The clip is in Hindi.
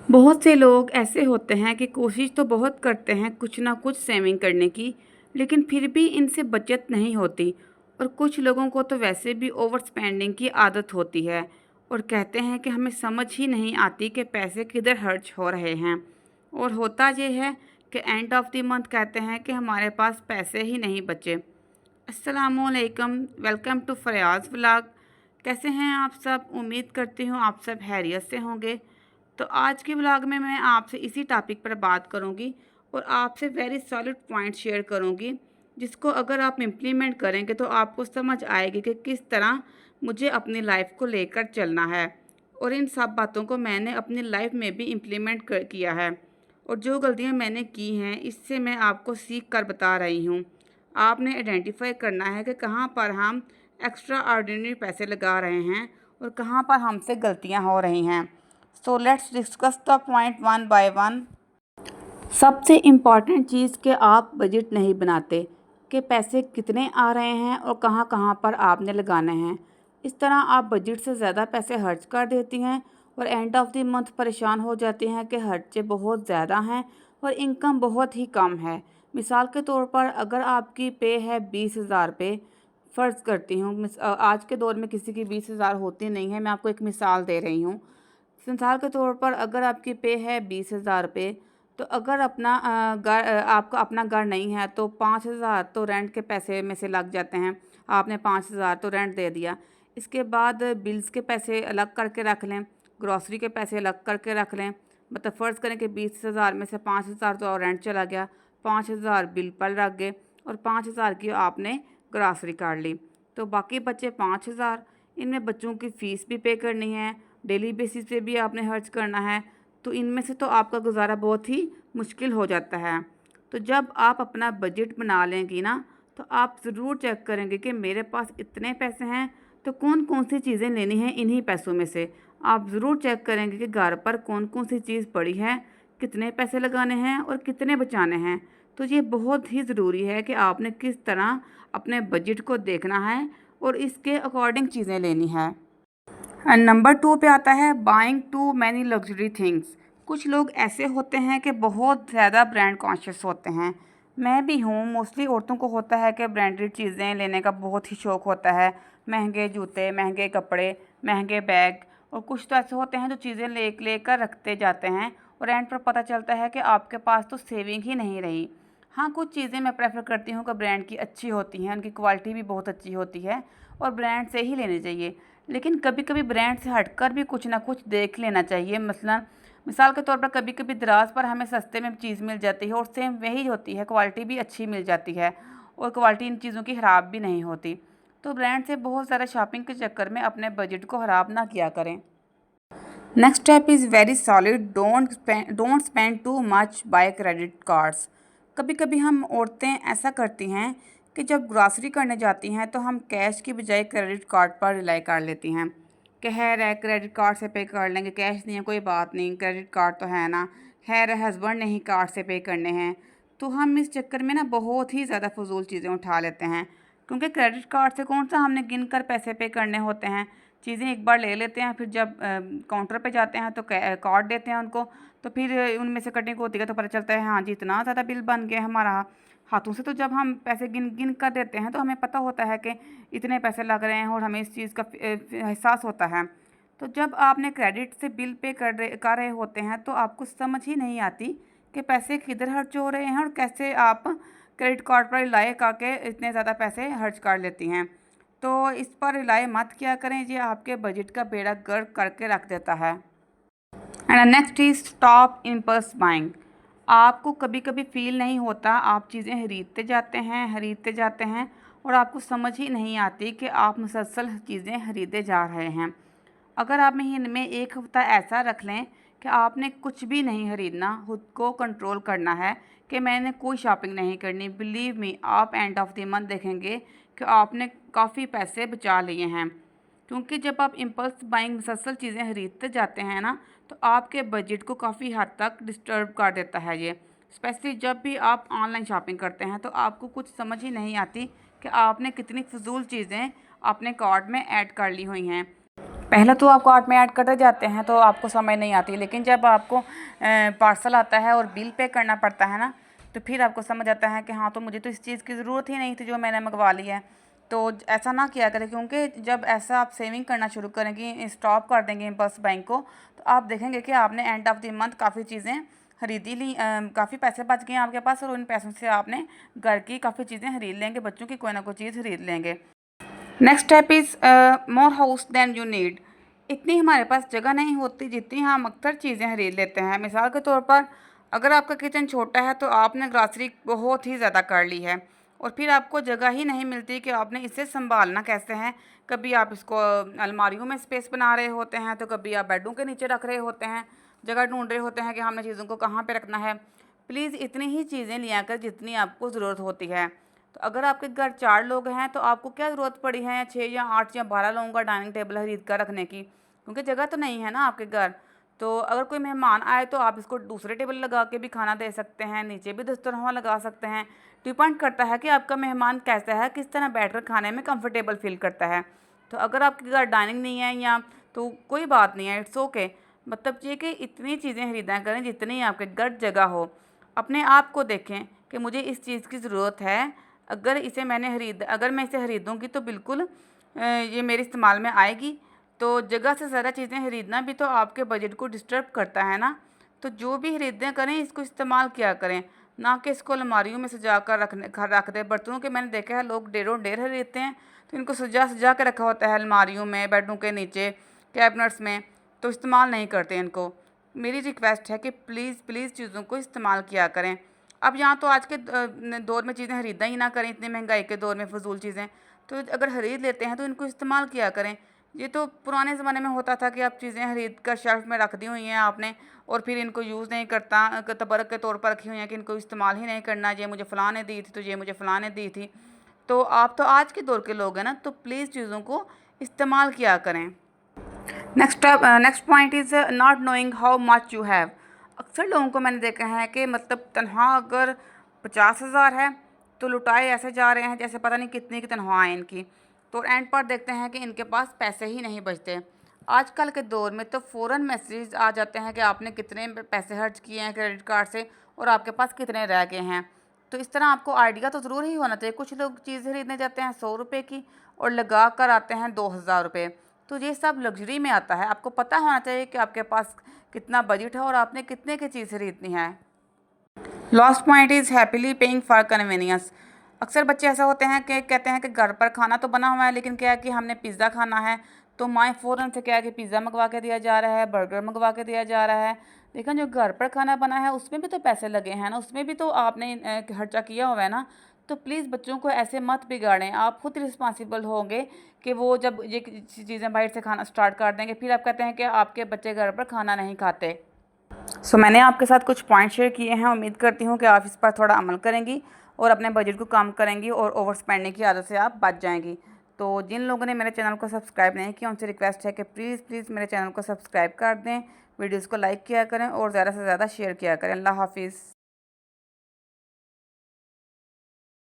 बहुत से लोग ऐसे होते हैं कि कोशिश तो बहुत करते हैं कुछ ना कुछ सेविंग करने की, लेकिन फिर भी इनसे बचत नहीं होती। और कुछ लोगों को तो वैसे भी ओवर स्पेंडिंग की आदत होती है और कहते हैं कि हमें समझ ही नहीं आती कि पैसे किधर खर्च हो रहे हैं। और होता ये है कि एंड ऑफ द मंथ कहते हैं कि हमारे पास पैसे ही नहीं बचे। अस्सलामुअलैकुम, वेलकम टू फयाज़ व्लॉग। कैसे हैं आप सब? उम्मीद करती हूँ आप सब खैरियत से होंगे। तो आज के व्लॉग में मैं आपसे इसी टॉपिक पर बात करूंगी और आपसे वेरी सॉलिड पॉइंट शेयर करूंगी, जिसको अगर आप इम्प्लीमेंट करेंगे तो आपको समझ आएगी कि किस तरह मुझे अपनी लाइफ को लेकर चलना है। और इन सब बातों को मैंने अपनी लाइफ में भी इम्प्लीमेंट किया है। और जो गलतियां मैंने की हैं इससे मैं आपको सीख कर बता रही हूँ। आपने आइडेंटिफाई करना है कि कहाँ पर हम एक्स्ट्रा ऑर्डिनरी पैसे लगा रहे हैं और कहाँ पर हमसे गलतियाँ हो रही हैं। So let's discuss the point one by one. सबसे इम्पॉर्टेंट चीज़ कि आप बजट नहीं बनाते कि पैसे कितने आ रहे हैं और कहाँ कहाँ पर आपने लगाने हैं। इस तरह आप बजट से ज़्यादा पैसे खर्च कर देती हैं और एंड ऑफ द मंथ परेशान हो जाती हैं कि खर्चे बहुत ज़्यादा हैं और इनकम बहुत ही कम है। मिसाल के तौर पर अगर आपकी पे है 20,000 पे, फ़र्ज़ करती हूँ आज के दौर में किसी की 20,000 होती नहीं है, मैं आपको एक मिसाल दे रही हूँ। मिसाल के तौर पर अगर आपकी पे है 20,000 पे, तो अगर अपना आपका अपना घर नहीं है तो 5,000 तो रेंट के पैसे में से लग जाते हैं। आपने 5,000 तो रेंट दे दिया। इसके बाद बिल्स के पैसे अलग करके रख लें, ग्रॉसरी के पैसे अलग करके रख लें। मतलब फ़र्ज़ करें कि 20,000 में से 5,000 तो रेंट चला गया, 5,000 बिल पर रख गए और 5,000 की आपने ग्रॉसरी काट ली। तो बाकी बचे 5,000। इनमें बच्चों की फ़ीस भी पे करनी है, डेली बेसिस पे भी आपने खर्च करना है। तो इनमें से तो आपका गुजारा बहुत ही मुश्किल हो जाता है। तो जब आप अपना बजट बना लेंगी ना, तो आप ज़रूर चेक करेंगे कि मेरे पास इतने पैसे हैं तो कौन कौन सी चीज़ें लेनी हैं इन्हीं पैसों में से। आप ज़रूर चेक करेंगे कि घर पर कौन कौन सी चीज़ पड़ी है, कितने पैसे लगाने हैं और कितने बचाने हैं। तो ये बहुत ही ज़रूरी है कि आपने किस तरह अपने बजट को देखना है और इसके अकॉर्डिंग चीज़ें लेनी है। एंड नंबर 2 पे आता है buying too many luxury things. कुछ लोग ऐसे होते हैं कि बहुत ज़्यादा ब्रांड कॉन्शियस होते हैं। मैं भी हूँ। मोस्टली औरतों को होता है कि ब्रांडेड चीज़ें लेने का बहुत ही शौक़ होता है। महंगे जूते, महंगे कपड़े, महंगे बैग। और कुछ तो ऐसे होते हैं जो चीज़ें ले कर रखते जाते हैं और एंड पर पता चलता है कि आपके पास तो सेविंग ही नहीं रही। हाँ, कुछ चीज़ें मैं प्रेफर करती हूँ कि ब्रांड की अच्छी होती हैं, उनकी क्वालिटी भी बहुत अच्छी होती है और ब्रांड से ही लेनी चाहिए। लेकिन कभी कभी ब्रांड से हटकर भी कुछ ना कुछ देख लेना चाहिए। मसलन मिसाल के तौर पर कभी कभी दराज पर हमें सस्ते में चीज़ मिल जाती है और सेम वही होती है, क्वालिटी भी अच्छी मिल जाती है और क्वालिटी इन चीज़ों की ख़राब भी नहीं होती। तो ब्रांड से बहुत ज़्यादा शॉपिंग के चक्कर में अपने बजट को ख़राब ना किया करें। Next step is very solid, don't spend too much by credit cards. कभी कभी हम औरतें ऐसा करती हैं कि जब ग्रॉसरी करने जाती हैं तो हम कैश की बजाय क्रेडिट कार्ड पर रिलाई कर लेती हैं कि खैर है क्रेडिट कार्ड से पे कर लेंगे, कैश नहीं है कोई बात नहीं, क्रेडिट कार्ड तो है ना, खैर है हस्बैंड ने ही कार्ड से पे करने हैं। तो हम इस चक्कर में ना बहुत ही ज़्यादा फजूल चीज़ें उठा लेते हैं, क्योंकि क्रेडिट कार्ड से कौन सा हमने गिन कर पैसे पे करने होते हैं। चीज़ें एक बार ले लेते हैं, फिर जब काउंटर पे जाते हैं तो कार्ड देते हैं उनको, तो फिर उनमें से कटिंग होती है तो पता चलता है हाँ जी इतना ज़्यादा बिल बन गया हमारा हाथों से। तो जब हम पैसे गिन गिन कर देते हैं तो हमें पता होता है कि इतने पैसे लग रहे हैं और हमें इस चीज़ का एहसास होता है। तो जब आपने क्रेडिट से बिल पे कर रहे होते हैं तो आपको समझ ही नहीं आती कि पैसे किधर खर्च हो रहे हैं और कैसे आप क्रेडिट कार्ड पर रिलाय करके इतने ज़्यादा पैसे खर्च कर लेती हैं। तो इस पर रिलाय मत किया करें, ये आपके बजट का बेड़ा गर्क करके रख देता है। And next is stop impulse buying. आपको कभी कभी फील नहीं होता, आप चीज़ें खरीदते जाते हैं और आपको समझ ही नहीं आती कि आप मुसलसल चीज़ें खरीदे जा रहे हैं। अगर आप महीने में एक हफ्ता ऐसा रख लें कि आपने कुछ भी नहीं खरीदना, खुद को कंट्रोल करना है कि मैंने कोई शॉपिंग नहीं करनी, बिलीव मी आप एंड ऑफ द मंथ देखेंगे कि आपने काफ़ी पैसे बचा लिए हैं। क्योंकि जब आप इम्पल्स बाइंग मुसलसल चीज़ें खरीदते जाते हैं ना, तो आपके बजट को काफ़ी हद तक डिस्टर्ब कर देता है ये। स्पेशली जब भी आप ऑनलाइन शॉपिंग करते हैं तो आपको कुछ समझ ही नहीं आती कि आपने कितनी फजूल चीज़ें अपने कार्ट में ऐड कर ली हुई हैं। पहले तो आप कार्ट में ऐड करते जाते हैं तो आपको समझ नहीं आती, लेकिन जब आपको पार्सल आता है और बिल पे करना पड़ता है ना, तो फिर आपको समझ आता है कि हाँ, तो मुझे तो इस चीज़ की ज़रूरत ही नहीं थी जो मैंने मंगवा ली है। तो ऐसा ना किया करें, क्योंकि जब ऐसा आप सेविंग करना शुरू करेंगे, स्टॉप कर देंगे इम्पल्स बाइंग को, तो आप देखेंगे कि आपने एंड ऑफ द मंथ काफ़ी चीज़ें खरीदी ली, काफ़ी पैसे बच गए आपके पास, और उन पैसों से आपने घर की काफ़ी चीज़ें खरीद लेंगे, बच्चों की कोई ना कोई चीज़ खरीद लेंगे। Next step is more house than you need. इतनी हमारे पास जगह नहीं होती जितनी हम अक्सर चीज़ें खरीद लेते हैं। मिसाल के तौर पर, अगर आपका किचन छोटा है तो आपने ग्रॉसरी बहुत ही ज़्यादा कर ली है, और फिर आपको जगह ही नहीं मिलती कि आपने इसे संभालना कैसे है। कभी आप इसको अलमारियों में स्पेस बना रहे होते हैं, तो कभी आप बेडों के नीचे रख रहे होते हैं, जगह ढूंढ रहे होते हैं कि हमने चीज़ों को कहाँ पे रखना है। प्लीज़ इतनी ही चीज़ें लिया कर जितनी आपको ज़रूरत होती है। तो अगर आपके घर 4 लोग हैं तो आपको क्या ज़रूरत पड़ी है 6 या 8 या 12 लोगों का डाइनिंग टेबल खरीद कर रखने की, क्योंकि जगह तो नहीं है ना आपके घर। तो अगर कोई मेहमान आए तो आप इसको दूसरे टेबल लगा के भी खाना दे सकते हैं, नीचे भी दस्तरखान लगा सकते हैं। डिपेंड करता है कि आपका मेहमान कैसा है, किस तरह बैठकर खाने में कंफर्टेबल फील करता है। तो अगर आपके घर डाइनिंग नहीं है या तो कोई बात नहीं है, इट्स ओके। मतलब ये कि इतनी चीज़ें खरीदा करें जितनी आपके घर जगह हो। अपने आप को देखें कि मुझे इस चीज़ की ज़रूरत है, अगर मैं इसे खरीदूँगी तो बिल्कुल ये मेरे इस्तेमाल में आएगी। तो जगह से ज़्यादा चीज़ें खरीदना भी तो आपके बजट को डिस्टर्ब करता है ना। तो जो भी खरीदें करें, इसको इस्तेमाल किया करें, ना कि इसको अलमारियों में सजा कर रख दें। बर्तनों के मैंने देखा है लोग ढेरों ढेर खरीदते हैं, तो इनको सजा सजा के रखा होता है अलमारियों में, बेडों के नीचे, कैबिनेट्स में, तो इस्तेमाल नहीं करते इनको। मेरी रिक्वेस्ट है कि प्लीज़ प्लीज़ चीज़ों को इस्तेमाल किया करें। अब यहाँ तो आज के दौर में चीज़ें खरीदा ही ना करें, इतनी महंगाई के दौर में फ़िज़ूल चीज़ें। तो अगर खरीद लेते हैं तो इनको इस्तेमाल किया करें। ये तो पुराने ज़माने में होता था कि आप चीज़ें खरीद कर शेल्फ में रख दी हुई हैं आपने, और फिर इनको यूज़ नहीं करता, तबर्रुक के तौर पर रखी हुई हैं कि इनको इस्तेमाल ही नहीं करना, ये मुझे फ़लाँ ने दी थी, तो ये मुझे फ़लाँ ने दी थी। तो आप तो आज के दौर के लोग हैं ना, तो प्लीज़ चीज़ों को इस्तेमाल किया करें। Next point is not knowing how much you have. अक्सर लोगों को मैंने देखा है कि मतलब तनख्वाह अगर 50,000 है तो लुटाए ऐसे जा रहे हैं जैसे पता नहीं कितनी की तनख्वाह है इनकी। तो एंड पर देखते हैं कि इनके पास पैसे ही नहीं बचते। आजकल के दौर में तो फ़ौरन मैसेज आ जाते हैं कि आपने कितने पैसे खर्च किए हैं क्रेडिट कार्ड से, और आपके पास कितने रह गए हैं। तो इस तरह आपको आइडिया तो ज़रूर ही होना चाहिए। कुछ लोग चीज़ खरीदने जाते हैं 100 रुपये की और लगा कर आते हैं 2,000 रुपये। तो ये सब लग्जरी में आता है। आपको पता होना चाहिए कि आपके पास कितना बजट है और आपने कितने की चीज़ खरीदनी है। Last point is happily paying for convenience. अक्सर बच्चे ऐसा होते हैं कि कहते हैं कि घर पर खाना तो बना हुआ है, लेकिन क्या है कि हमने पिज़्ज़ा खाना है, तो माएँ फ़ौरन से क्या है कि पिज़्ज़ा मंगवा के दिया जा रहा है, बर्गर मंगवा के दिया जा रहा है। लेकिन जो घर पर खाना बना है उसमें भी तो पैसे लगे हैं ना, उसमें भी तो आपने खर्चा किया हुआ है ना। तो प्लीज़ बच्चों को ऐसे मत बिगाड़ें। आप खुद रिस्पॉन्सिबल होंगे कि वो जब ये चीज़ें बाहर से खाना स्टार्ट कर देंगे, फिर आप कहते हैं कि आपके बच्चे घर पर खाना नहीं खाते। मैंने आपके साथ कुछ पॉइंट शेयर किए हैं। उम्मीद करती हूँ कि आप इस पर थोड़ा अमल करेंगी और अपने बजट को कम करेंगी और ओवर स्पेंडिंग की आदत से आप बच जाएंगी। तो जिन लोगों ने मेरे चैनल को सब्सक्राइब नहीं किया उनसे रिक्वेस्ट है कि प्लीज़ प्लीज़ मेरे चैनल को सब्सक्राइब कर दें, वीडियोज़ को लाइक किया करें और ज़्यादा से ज़्यादा शेयर किया करें। अल्लाह हाफिज़।